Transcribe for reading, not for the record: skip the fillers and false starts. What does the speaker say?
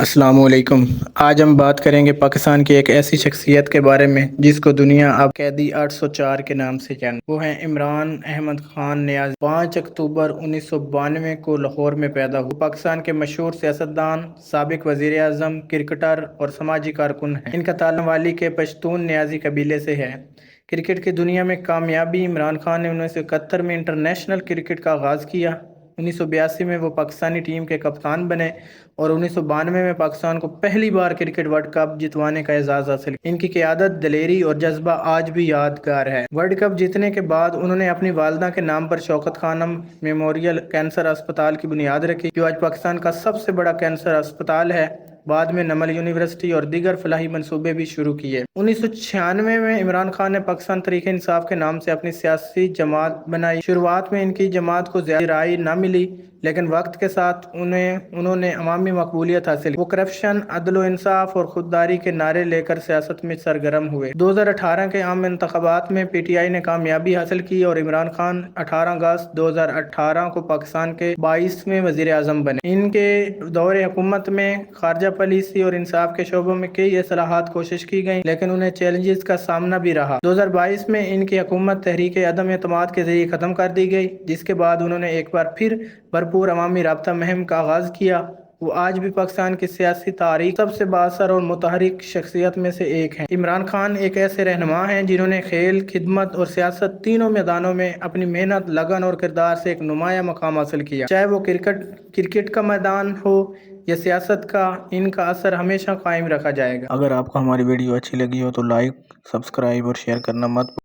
السلام علیکم۔ آج ہم بات کریں گے پاکستان کی ایک ایسی شخصیت کے بارے میں جس کو دنیا اب قیدی 804 کے نام سے جانتی ہے۔ وہ ہیں عمران احمد خان نیازی۔ 5 اکتوبر 1992 کو لاہور میں پیدا ہوئے۔ پاکستان کے مشہور سیاستدان، سابق وزیر اعظم، کرکٹر اور سماجی کارکن ہیں۔ ان کا تعلق موالی کے پشتون نیازی قبیلے سے ہے۔ کرکٹ کی دنیا میں کامیابی۔ عمران خان نے 1971 میں انٹرنیشنل کرکٹ کا آغاز کیا۔ 1982 میں وہ پاکستانی ٹیم کے کپتان بنے اور 1992 میں پاکستان کو پہلی بار کرکٹ ورلڈ کپ جتوانے کا اعزاز حاصل کیا۔ ان کی قیادت، دلیری اور جذبہ آج بھی یادگار ہے۔ ورلڈ کپ جیتنے کے بعد انہوں نے اپنی والدہ کے نام پر شوکت خانم میموریل کینسر اسپتال کی بنیاد رکھی، جو آج پاکستان کا سب سے بڑا کینسر اسپتال ہے۔ بعد میں نمل یونیورسٹی اور دیگر فلاحی منصوبے بھی شروع کیے۔ 1996 میں عمران خان نے پاکستان تحریک انصاف کے نام سے اپنی سیاسی جماعت بنائی۔ شروعات میں ان کی جماعت کو زیادہ رائے نہ ملی، لیکن وقت کے ساتھ انہوں نے عوامی مقبولیت حاصل کی۔ وہ کرپشن، عدل و انصاف اور خودداری کے نعرے لے کر سیاست میں سرگرم ہوئے۔ 2018 کے عام انتخابات میں پی ٹی آئی نے کامیابی حاصل کی اور عمران خان 18 اگست 2018 کو پاکستان کے 22ویں وزیر اعظم بنے۔ ان کے دور حکومت میں خارجہ پالیسی اور انصاف کے شعبوں میں کئی اصلاحات کوشش کی گئیں، لیکن انہیں چیلنجز کا سامنا بھی رہا۔ 2022 میں ان کی حکومت تحریک عدم اعتماد کے ذریعے ختم کر دی گئی، جس کے بعد انہوں نے ایک بار پھر بھرپور عوامی رابطہ مہم کا آغاز کیا۔ وہ آج بھی پاکستان کی سیاسی تاریخ سب سے بااثر اور متحرک شخصیت میں سے ایک ہیں۔ عمران خان ایک ایسے رہنما ہیں جنہوں نے کھیل، خدمت اور سیاست تینوں میدانوں میں اپنی محنت، لگن اور کردار سے ایک نمایاں مقام حاصل کیا۔ چاہے وہ کرکٹ کا میدان ہو یا سیاست کا، ان کا اثر ہمیشہ قائم رکھا جائے گا۔ اگر آپ کو ہماری ویڈیو اچھی لگی ہو تو لائک، سبسکرائب اور شیئر کرنا مت